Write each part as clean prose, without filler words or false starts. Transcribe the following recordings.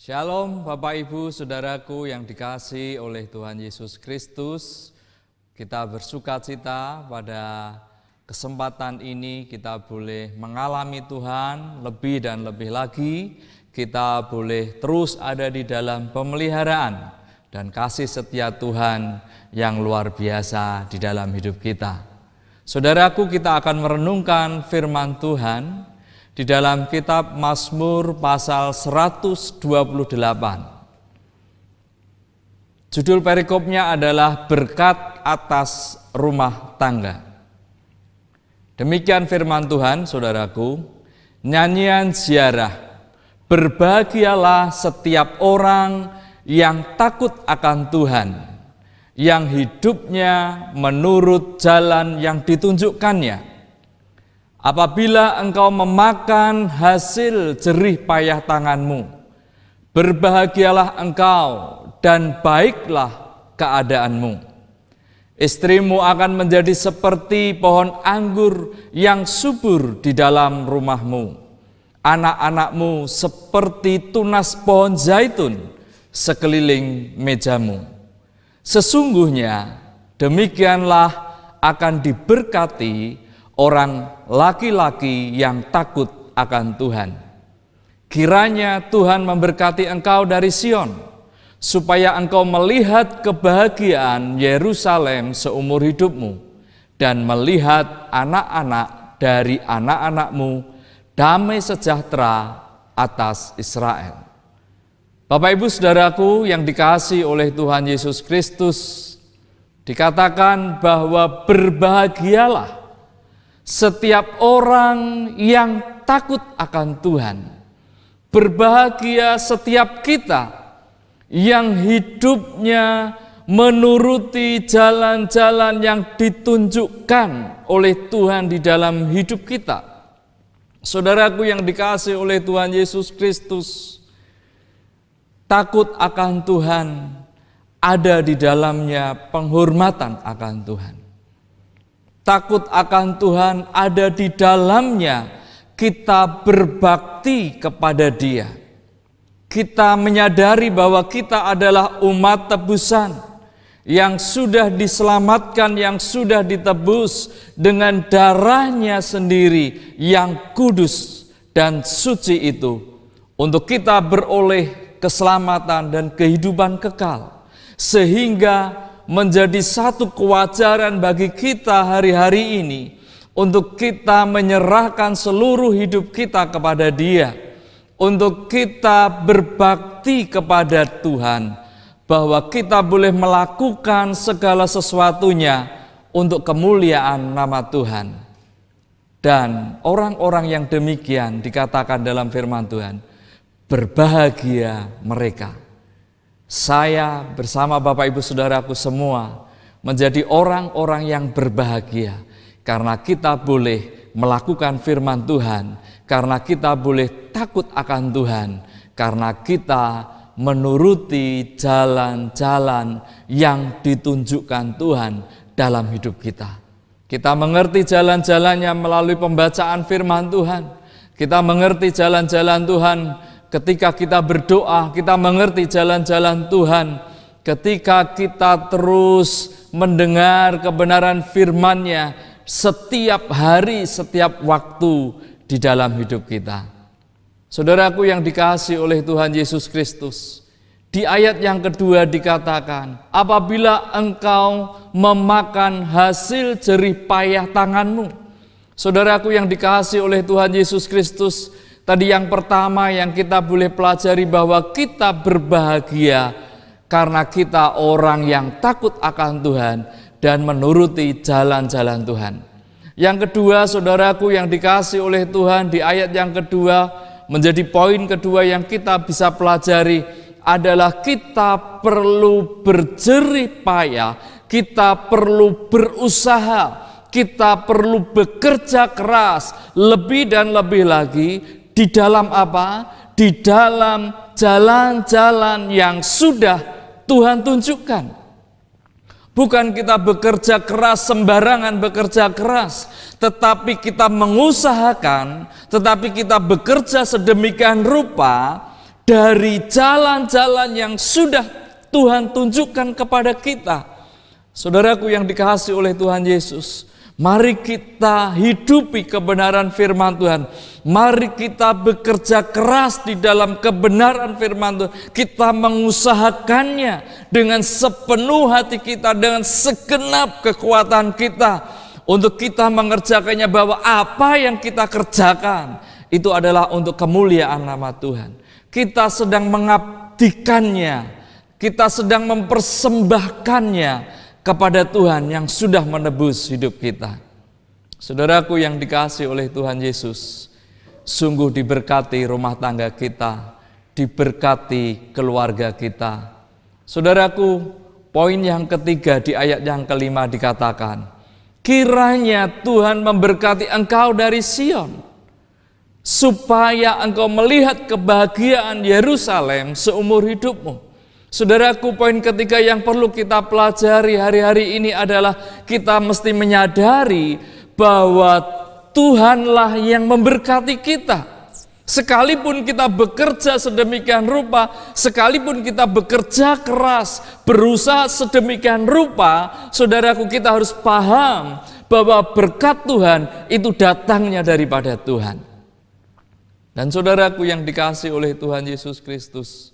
Shalom Bapak Ibu Saudaraku yang dikasihi oleh Tuhan Yesus Kristus. Kita bersuka cita pada kesempatan ini kita boleh mengalami Tuhan lebih dan lebih lagi. Kita boleh terus ada di dalam pemeliharaan dan kasih setia Tuhan yang luar biasa di dalam hidup kita. Saudaraku, kita akan merenungkan firman Tuhan di dalam kitab Mazmur pasal 128. Judul perikopnya adalah berkat atas rumah tangga. Demikian firman Tuhan, saudaraku, nyanyian ziarah. Berbahagialah setiap orang yang takut akan Tuhan, yang hidupnya menurut jalan yang ditunjukkannya. Apabila engkau memakan hasil jerih payah tanganmu, berbahagialah engkau dan baiklah keadaanmu. Istrimu akan menjadi seperti pohon anggur yang subur di dalam rumahmu. Anak-anakmu seperti tunas pohon zaitun sekeliling mejamu. Sesungguhnya demikianlah akan diberkati orang laki-laki yang takut akan Tuhan. Kiranya Tuhan memberkati engkau dari Sion, supaya engkau melihat kebahagiaan Yerusalem seumur hidupmu, dan melihat anak-anak dari anak-anakmu, damai sejahtera atas Israel. Bapak Ibu Saudaraku yang dikasihi oleh Tuhan Yesus Kristus, dikatakan bahwa berbahagialah setiap orang yang takut akan Tuhan. Berbahagia setiap kita yang hidupnya menuruti jalan-jalan yang ditunjukkan oleh Tuhan di dalam hidup kita. Saudaraku yang dikasihi oleh Tuhan Yesus Kristus, takut akan Tuhan ada di dalamnya penghormatan akan Tuhan. Takut akan Tuhan ada di dalamnya kita berbakti kepada Dia. Kita menyadari bahwa kita adalah umat tebusan yang sudah diselamatkan, yang sudah ditebus dengan darahnya sendiri yang kudus dan suci itu, untuk kita beroleh keselamatan dan kehidupan kekal, sehingga menjadi satu kewajaran bagi kita hari-hari ini untuk kita menyerahkan seluruh hidup kita kepada Dia, untuk kita berbakti kepada Tuhan, bahwa kita boleh melakukan segala sesuatunya untuk kemuliaan nama Tuhan. Dan orang-orang yang demikian dikatakan dalam firman Tuhan, berbahagia mereka. Saya bersama Bapak Ibu Saudaraku semua menjadi orang-orang yang berbahagia karena kita boleh melakukan firman Tuhan, karena kita boleh takut akan Tuhan, karena kita menuruti jalan-jalan yang ditunjukkan Tuhan dalam hidup kita. Kita mengerti jalan-jalannya melalui pembacaan firman Tuhan. Kita mengerti jalan-jalan Tuhan ketika kita berdoa, kita mengerti jalan-jalan Tuhan. Ketika kita terus mendengar kebenaran firman-Nya setiap hari, setiap waktu di dalam hidup kita. Saudaraku yang dikasihi oleh Tuhan Yesus Kristus, di ayat yang kedua dikatakan, apabila engkau memakan hasil jerih payah tanganmu. Saudaraku yang dikasihi oleh Tuhan Yesus Kristus, tadi yang pertama yang kita boleh pelajari bahwa kita berbahagia karena kita orang yang takut akan Tuhan dan menuruti jalan-jalan Tuhan. Yang kedua, saudaraku yang dikasihi oleh Tuhan, di ayat yang kedua menjadi poin kedua yang kita bisa pelajari adalah kita perlu berjerih payah, kita perlu berusaha, kita perlu bekerja keras lebih dan lebih lagi. Di dalam apa? Di dalam jalan-jalan yang sudah Tuhan tunjukkan. Bukan kita bekerja keras, sembarangan bekerja keras, tetapi kita mengusahakan, tetapi kita bekerja sedemikian rupa dari jalan-jalan yang sudah Tuhan tunjukkan kepada kita. Saudaraku yang dikasihi oleh Tuhan Yesus, mari kita hidupi kebenaran firman Tuhan. Mari kita bekerja keras di dalam kebenaran firman Tuhan. Kita mengusahakannya dengan sepenuh hati kita, dengan segenap kekuatan kita, untuk kita mengerjakannya, bahwa apa yang kita kerjakan itu adalah untuk kemuliaan nama Tuhan. Kita sedang mengabdikannya, kita sedang mempersembahkannya kepada Tuhan yang sudah menebus hidup kita. Saudaraku yang dikasihi oleh Tuhan Yesus, sungguh diberkati rumah tangga kita, diberkati keluarga kita. Saudaraku, poin yang ketiga di ayat yang kelima dikatakan, kiranya Tuhan memberkati engkau dari Sion, supaya engkau melihat kebahagiaan Yerusalem seumur hidupmu. Saudaraku, poin ketiga yang perlu kita pelajari hari-hari ini adalah kita mesti menyadari bahwa Tuhanlah yang memberkati kita. Sekalipun kita bekerja sedemikian rupa, sekalipun kita bekerja keras, berusaha sedemikian rupa, saudaraku, kita harus paham bahwa berkat Tuhan itu datangnya daripada Tuhan. Dan saudaraku yang dikasihi oleh Tuhan Yesus Kristus,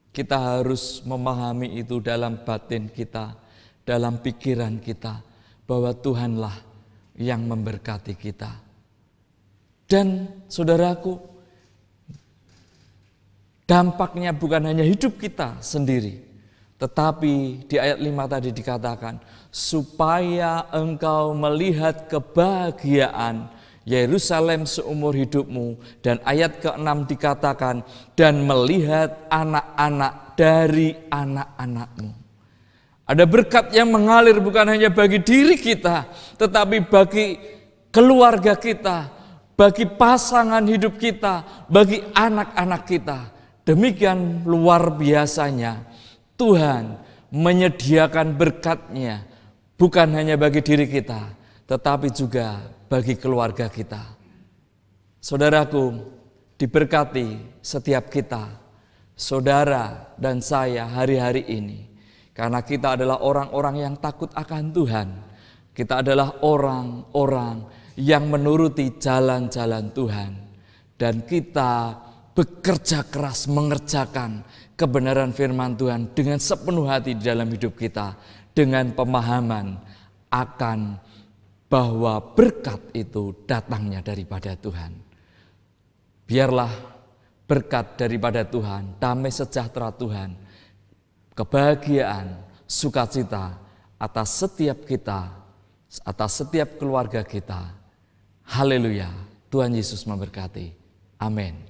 kita harus memahami itu dalam batin kita, dalam pikiran kita, bahwa Tuhanlah yang memberkati kita. Dan saudaraku, dampaknya bukan hanya hidup kita sendiri, tetapi di ayat 5 tadi dikatakan, supaya engkau melihat kebahagiaan Yerusalem seumur hidupmu. Dan ayat ke-6 dikatakan, dan melihat anak-anak dari anak-anakmu. Ada berkat yang mengalir bukan hanya bagi diri kita, tetapi bagi keluarga kita, bagi pasangan hidup kita, bagi anak-anak kita. Demikian luar biasanya Tuhan menyediakan berkat-Nya bukan hanya bagi diri kita, tetapi juga bagi keluarga kita. Saudaraku, diberkati setiap kita, saudara dan saya hari-hari ini, karena kita adalah orang-orang yang takut akan Tuhan. Kita adalah orang-orang yang menuruti jalan-jalan Tuhan. Dan kita bekerja keras mengerjakan kebenaran firman Tuhan dengan sepenuh hati di dalam hidup kita. Dengan pemahaman akan bahwa berkat itu datangnya daripada Tuhan. Biarlah berkat daripada Tuhan, damai sejahtera Tuhan, kebahagiaan, sukacita atas setiap kita, atas setiap keluarga kita. Haleluya, Tuhan Yesus memberkati. Amin.